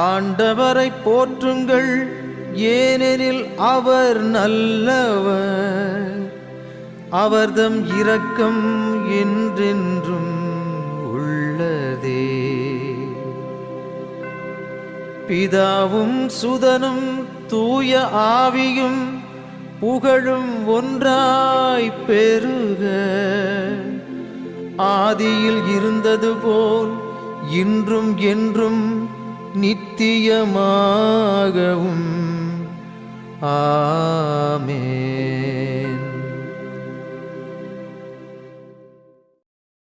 ஆண்டவரை போற்றுங்கள், ஏனெனில் அவர் நல்லவர். அவர்தம் இரக்கம் என்றென்றும் உள்ளதே. பிதாவும் சுதனும் தூய ஆவியும் புகழும் ஒன்றாய் பெருக. ஆதியில் இருந்தது போல் இன்றும் என்றும் நித்தியமாகவும். ஆமென்.